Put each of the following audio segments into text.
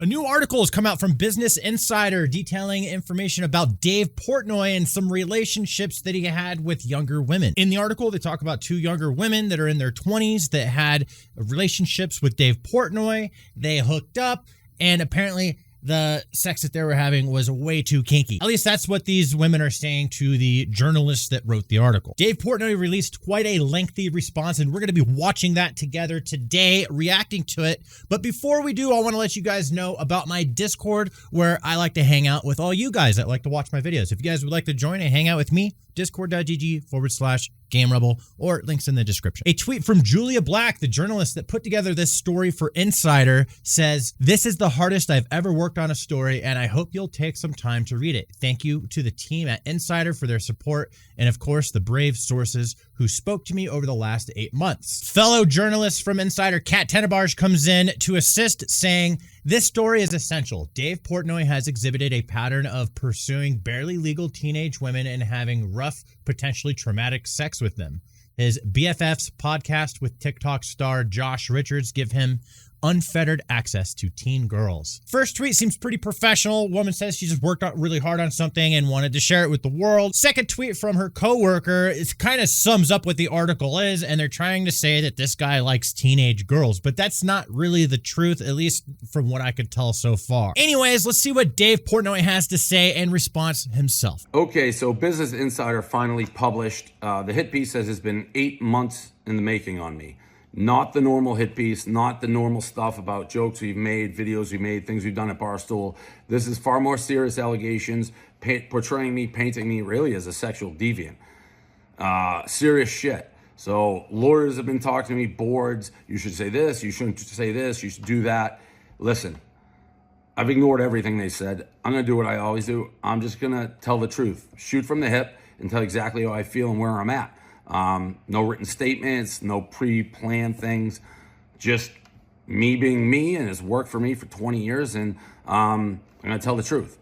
A new article has come out from Business Insider detailing information about Dave Portnoy and some relationships that he had with younger women. In the article, they talk about two younger women that are in their 20s that had relationships with Dave Portnoy. They hooked up, and apparently the sex that they were having was way too kinky. At least that's what these women are saying to the journalists that wrote the article. Dave Portnoy released quite a lengthy response, and we're going to be watching that together today, reacting to it. But before we do, I want to let you guys know about my Discord, where I like to hang out with all you guys that like to watch my videos. If you guys would like to join and hang out with me, discord.gg/GameRebel, or links in the description. A tweet from Julia Black, the journalist that put together this story for Insider, says, "This is the hardest I've ever worked on a story, and I hope you'll take some time to read it. Thank you to the team at Insider for their support, and of course, the brave sources who spoke to me over the last 8 months." Fellow journalist from Insider, Kat Tenebarge, comes in to assist, saying, "This story is essential. Dave Portnoy has exhibited a pattern of pursuing barely legal teenage women and having rough, potentially traumatic sex with them. His BFFs podcast with TikTok star Josh Richards give him unfettered access to teen girls." First tweet seems pretty professional. Woman says she just worked out really hard on something and wanted to share it with the world. Second tweet from her coworker is kind of sums up what the article is, and they're trying to say that this guy likes teenage girls, but that's not really the truth, at least from what I could tell so far. Anyways, let's see what Dave Portnoy has to say in response himself. Okay, so Business Insider finally published the hit piece says it's been 8 months in the making on me. Not the normal hit piece, not the normal stuff about jokes we've made, videos we've made, things we've done at Barstool. This is far more serious allegations, portraying me, painting me really as a sexual deviant. Serious shit. So lawyers have been talking to me, boards, you should say this, you shouldn't say this, you should do that. Listen, I've ignored everything they said. I'm gonna do what I always do. I'm just gonna tell the truth, shoot from the hip, and tell exactly how I feel and where I'm at. No written statements, no pre-planned things, just me being me, and it's worked for me for 20 years, and I'm going to tell the truth.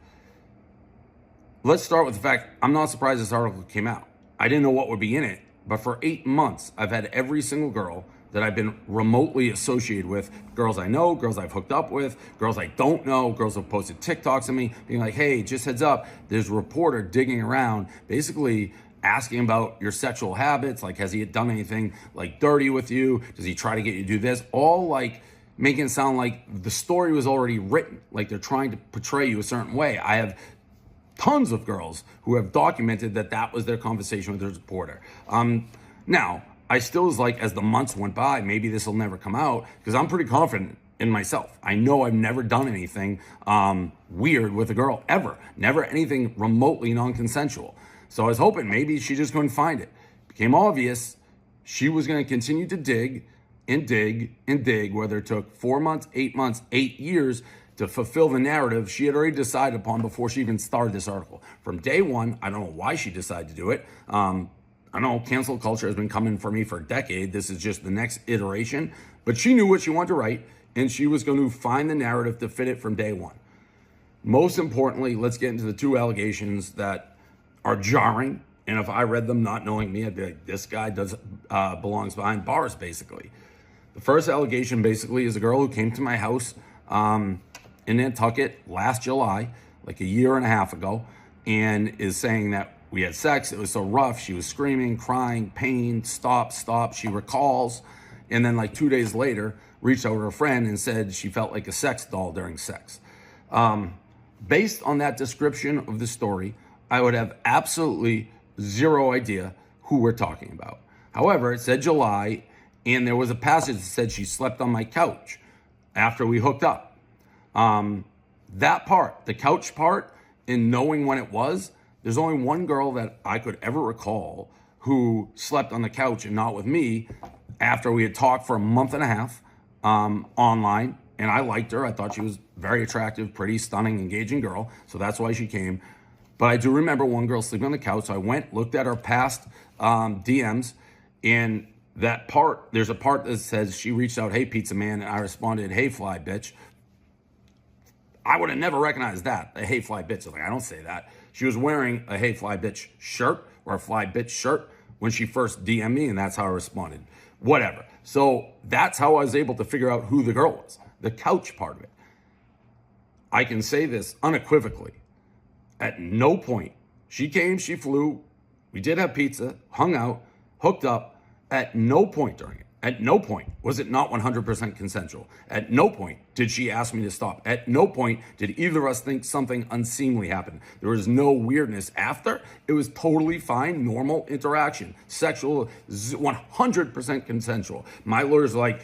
Let's start with the fact I'm not surprised this article came out. I didn't know what would be in it, but for 8 months, I've had every single girl that I've been remotely associated with, girls I know, girls I've hooked up with, girls I don't know, girls who've posted TikToks of me, being like, hey, just heads up, there's a reporter digging around, basically asking about your sexual habits, like has he done anything like dirty with you? Does he try to get you to do this? All like making it sound like the story was already written, like they're trying to portray you a certain way. I have tons of girls who have documented that that was their conversation with their reporter. Now, I still was like, as the months went by, maybe this will never come out, because I'm pretty confident in myself. I know I've never done anything weird with a girl, ever. Never anything remotely non-consensual. So I was hoping maybe she just couldn't find it. Became obvious she was going to continue to dig and dig and dig, whether it took 4 months, 8 months, 8 years to fulfill the narrative she had already decided upon before she even started this article. From day one, I don't know why she decided to do it. I know cancel culture has been coming for me for a decade. This is just the next iteration. But she knew what she wanted to write, and she was going to find the narrative to fit it from day one. Most importantly, let's get into the two allegations that are jarring, and if I read them not knowing me, I'd be like, this guy belongs behind bars, basically. The first allegation basically is a girl who came to my house in Nantucket last July, like a year and a half ago, and is saying that we had sex, it was so rough, she was screaming, crying, pain, stop, she recalls, and then like 2 days later, reached out to her friend and said she felt like a sex doll during sex. Based on that description of the story, I would have absolutely zero idea who we're talking about. However, it said July, and there was a passage that said she slept on my couch after we hooked up. That part, the couch part, and knowing when it was, there's only one girl that I could ever recall who slept on the couch and not with me after we had talked for a month and a half online, and I liked her. I thought she was very attractive, pretty, stunning, engaging girl, so that's why she came. But I do remember one girl sleeping on the couch. So I went, looked at her past DMs, and that part, there's a part that says she reached out, hey, pizza man, and I responded, hey, fly bitch. I would have never recognized that, a hey, fly bitch. Like, I don't say that. She was wearing a hey, fly bitch shirt or a fly bitch shirt when she first DM'd me, and that's how I responded. Whatever. So that's how I was able to figure out who the girl was, the couch part of it. I can say this unequivocally. At no point, she came, she flew, we did have pizza, hung out, hooked up. At no point during it, at no point was it not 100% consensual. At no point did she ask me to stop. At no point did either of us think something unseemly happened. There was no weirdness after. It was totally fine, normal interaction, sexual, 100% consensual. My lawyer's like,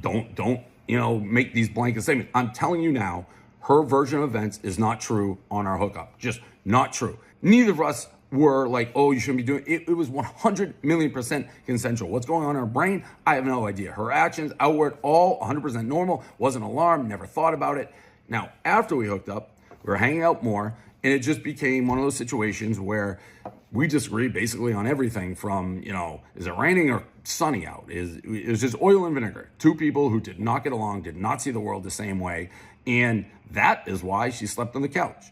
don't, make these blanket statements. I'm telling you now, her version of events is not true on our hookup. Just not true. Neither of us were like, oh, you shouldn't be doing it. It was 100,000,000% consensual. What's going on in her brain? I have no idea. Her actions, outward, all 100% normal. Wasn't alarmed, never thought about it. Now, after we hooked up, we were hanging out more, and it just became one of those situations where we disagreed basically on everything from, is it raining or sunny out? It was just oil and vinegar. Two people who did not get along, did not see the world the same way. And that is why she slept on the couch.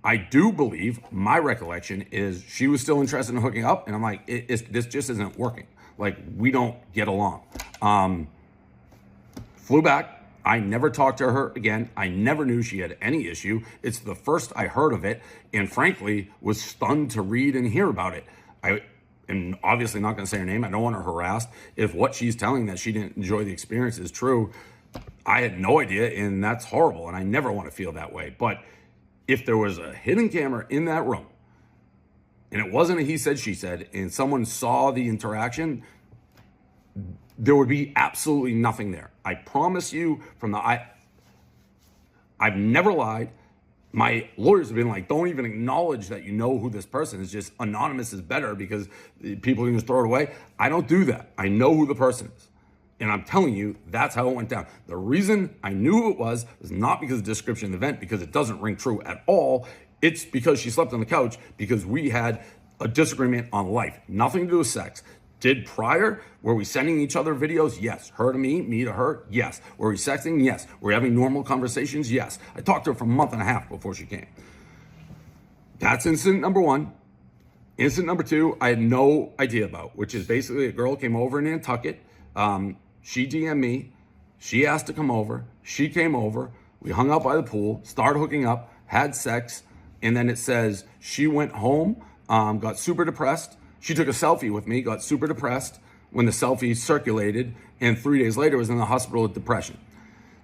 I do believe, my recollection is she was still interested in hooking up. And I'm like, this just isn't working. Like, we don't get along. Flew back. I never talked to her again. I never knew she had any issue. It's the first I heard of it, and frankly, was stunned to read and hear about it. I am obviously not going to say her name. I don't want her harassed. If what she's telling that she didn't enjoy the experience is true, I had no idea, and that's horrible, and I never want to feel that way. But if there was a hidden camera in that room, and it wasn't a he said, she said, and someone saw the interaction, there would be absolutely nothing there. I promise you I've never lied. My lawyers have been like, don't even acknowledge that you know who this person is. Just anonymous is better because people can just throw it away. I don't do that. I know who the person is. And I'm telling you, that's how it went down. The reason I knew who it was not because of the description of the event, because it doesn't ring true at all. It's because she slept on the couch because we had a disagreement on life. Nothing to do with sex. Did prior, were we sending each other videos? Yes. Her to me to her? Yes. Were we sexting? Yes. Were we having normal conversations? Yes. I talked to her for a month and a half before she came. That's incident number one. Incident number two, I had no idea about, which is basically a girl came over in Nantucket. She DM'd me. She asked to come over. She came over. We hung out by the pool, started hooking up, had sex, and then it says she went home, got super depressed. She took a selfie with me, got super depressed when the selfie circulated, and 3 days later was in the hospital with depression.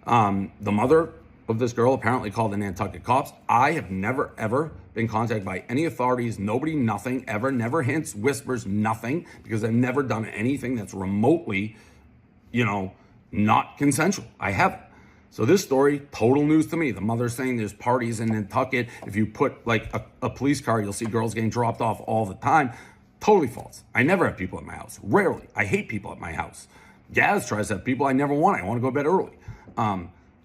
The mother of this girl apparently called the Nantucket cops. I have never, ever been contacted by any authorities, nobody, nothing, ever, never hints, whispers, nothing, because I've never done anything that's remotely, not consensual. I haven't. So this story, total news to me. The mother's saying there's parties in Nantucket. If you put like a police car, you'll see girls getting dropped off all the time. Totally false. I never have people at my house. Rarely. I hate people at my house. Gaz tries to have people I never want. I want to go to bed early.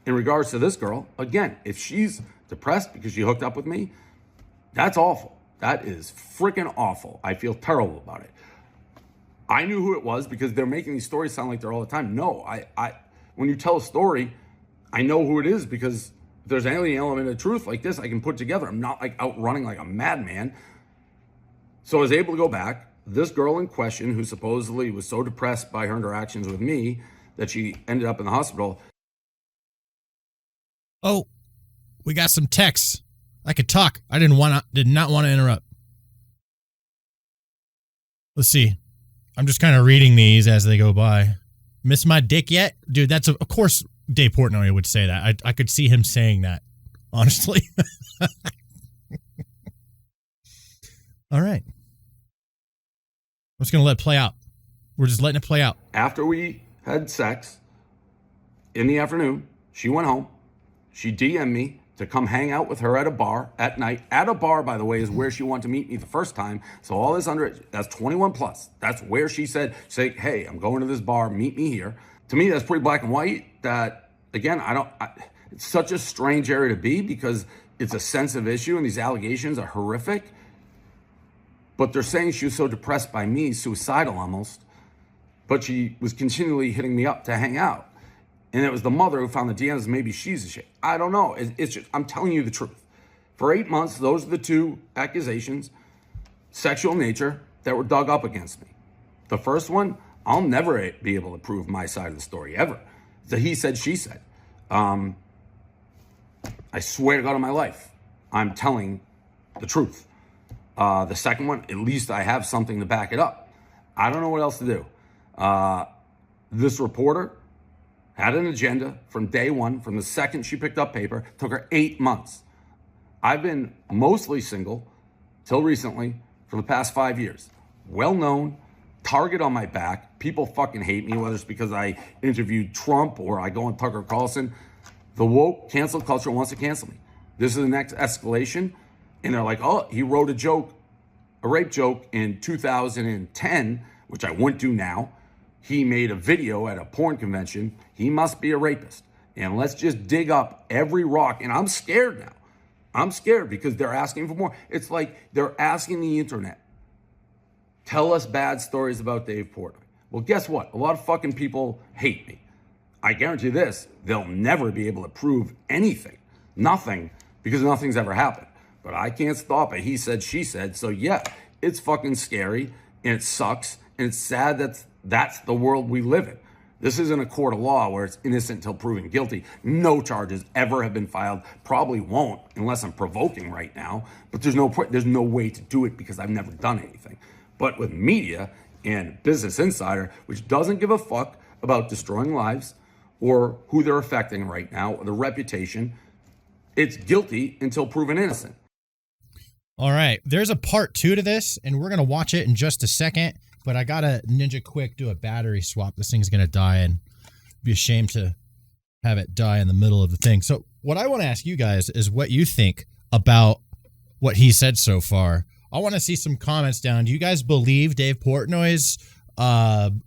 In regards to this girl, again, if she's depressed because she hooked up with me, that's awful. That is freaking awful. I feel terrible about it. I knew who it was because they're making these stories sound like they're all the time. No, I when you tell a story, I know who it is because if there's any element of truth like this, I can put together. I'm not like out running like a madman. So I was able to go back. This girl in question, who supposedly was so depressed by her interactions with me that she ended up in the hospital. Oh, we got some texts. I could talk. I did not want to interrupt. Let's see. I'm just kind of reading these as they go by. Miss my dick yet? Dude, that's of course Dave Portnoy would say that. I could see him saying that, honestly. All right. I'm just going to let it play out. We're just letting it play out. After we had sex in the afternoon, she went home. She DM'd me to come hang out with her at a bar at night. At a bar, by the way, is where she wanted to meet me the first time. So all this that's 21 plus. That's where she said, hey, I'm going to this bar, meet me here. To me, that's pretty black and white. That, again, it's such a strange area to be because it's a sensitive issue and these allegations are horrific. But they're saying she was so depressed by me, suicidal almost, but she was continually hitting me up to hang out. And it was the mother who found the DMs. Maybe she's a shit. I don't know. It's just, I'm telling you the truth. For 8 months, those are the two accusations, sexual nature, that were dug up against me. The first one, I'll never be able to prove my side of the story ever. It's a he said, she said. I swear to God on my life, I'm telling the truth. The second one, at least I have something to back it up. I don't know what else to do. This reporter had an agenda from day one, from the second she picked up paper. Took her 8 months. I've been mostly single till recently for the past 5 years. Well known, target on my back. People fucking hate me, whether it's because I interviewed Trump or I go on Tucker Carlson. The woke cancel culture wants to cancel me. This is the next escalation. And they're like, oh, he wrote a rape joke in 2010, which I wouldn't do now. He made a video at a porn convention. He must be a rapist. And let's just dig up every rock. And I'm scared now. I'm scared because they're asking for more. It's like they're asking the internet, tell us bad stories about Dave Portnoy. Well, guess what? A lot of fucking people hate me. I guarantee this, they'll never be able to prove anything. Nothing, because nothing's ever happened. But I can't stop it. He said, she said. So yeah, it's fucking scary and it sucks. And it's sad that that's the world we live in. This isn't a court of law where it's innocent until proven guilty. No charges ever have been filed. Probably won't unless I'm provoking right now. But there's no way to do it because I've never done anything. But with media and Business Insider, which doesn't give a fuck about destroying lives or who they're affecting right now or the reputation, it's guilty until proven innocent. All right, there's a part 2 to this, and we're going to watch it in just a second, but I got to ninja quick do a battery swap. This thing's going to die, and be ashamed to have it die in the middle of the thing. So what I want to ask you guys is what you think about what he said so far. I want to see some comments down. Do you guys believe Dave Portnoy's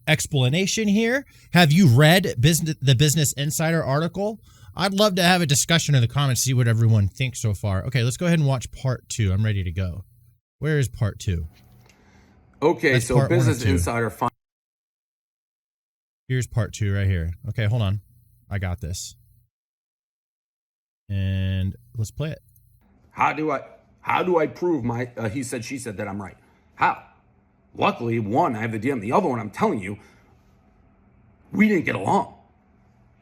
explanation here? Have you read the Business Insider article? I'd love to have a discussion in the comments, see what everyone thinks so far. Okay, let's go ahead and watch part 2. I'm ready to go. Where is part 2? Okay, That's so Business Insider. Here's part 2 right here. Okay, hold on. I got this. And let's play it. How do I prove my he said, she said that I'm right? How? Luckily, one, I have the DM. The other one, I'm telling you, we didn't get along.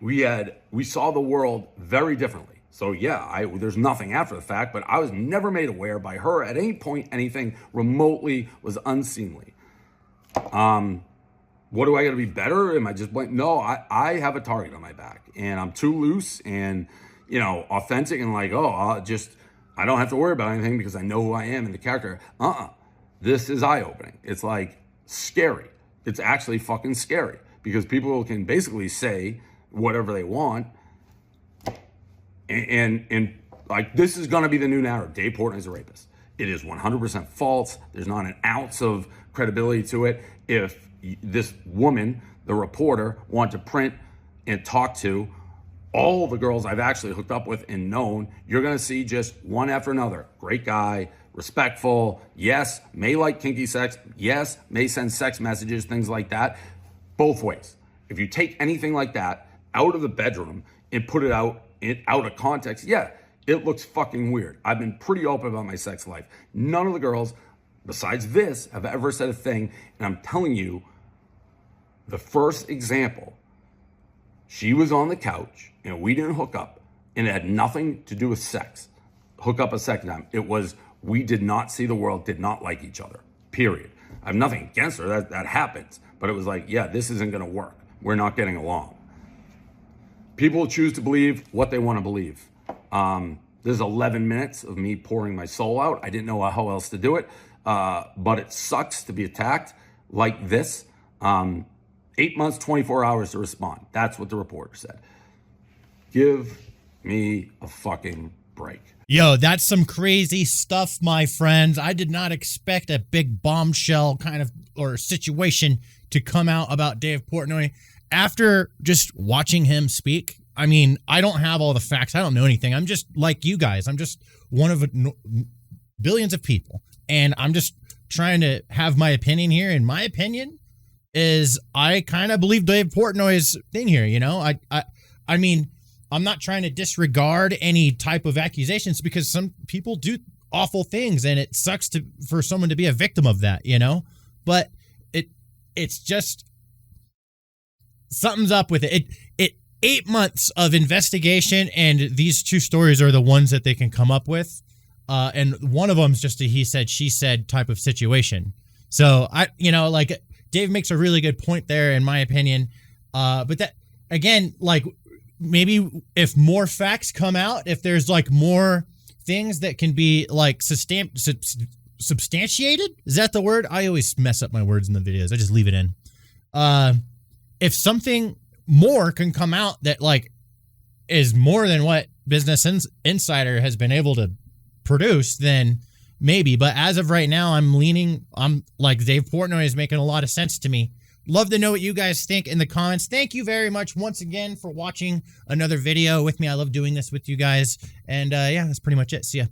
We saw the world very differently. So yeah, there's nothing after the fact, but I was never made aware by her at any point anything remotely was unseemly. What do I got to be better? Am I just blank? No, I have a target on my back, and I'm too loose and authentic and like, I don't have to worry about anything because I know who I am and the character. This is eye-opening. It's like scary. It's actually fucking scary because people can basically say whatever they want. And like, this is going to be the new narrative. Dave Portnoy is a rapist. It is 100% false. There's not an ounce of credibility to it. If this woman, the reporter, wanted to print and talk to all the girls I've actually hooked up with and known, you're going to see just one after another. Great guy, respectful, yes, may like kinky sex, yes, may send sex messages, things like that. Both ways. If you take anything like that out of the bedroom and put it out of context, yeah, it looks fucking weird. I've been pretty open about my sex life. None of the girls, besides this, have ever said a thing. And I'm telling you, the first example, she was on the couch and we didn't hook up, and it had nothing to do with sex. Hook up a second time. It was, we did not see the world, did not like each other, period. I have nothing against her, that happens. But it was like, yeah, this isn't gonna work. We're not getting along. People choose to believe what they want to believe. There's 11 minutes of me pouring my soul out. I didn't know how else to do it, but it sucks to be attacked like this. 8 months, 24 hours to respond. That's what the reporter said. Give me a fucking break. Yo, that's some crazy stuff, my friends. I did not expect a big bombshell kind of or situation to come out about Dave Portnoy. After just watching him speak, I mean, I don't have all the facts. I don't know anything. I'm just like you guys. I'm just one of billions of people. And I'm just trying to have my opinion here. And my opinion is I kind of believe Dave Portnoy's thing here. I mean, I'm not trying to disregard any type of accusations because some people do awful things and it sucks for someone to be a victim of that, But it's just something's up with it. 8 months of investigation, and these 2 stories are the ones that they can come up with. And one of them's just a he said, she said type of situation. So Dave makes a really good point there, in my opinion. But that, again, like, maybe if more facts come out, if there's like more things that can be like substantiated, is that the word? I always mess up my words in the videos. I just leave it in. If something more can come out that like is more than what Business Insider has been able to produce, then maybe. But as of right now, I'm like Dave Portnoy is making a lot of sense to me. Love to know what you guys think in the comments. Thank you very much once again for watching another video with me. I love doing this with you guys. And yeah, that's pretty much it. See ya.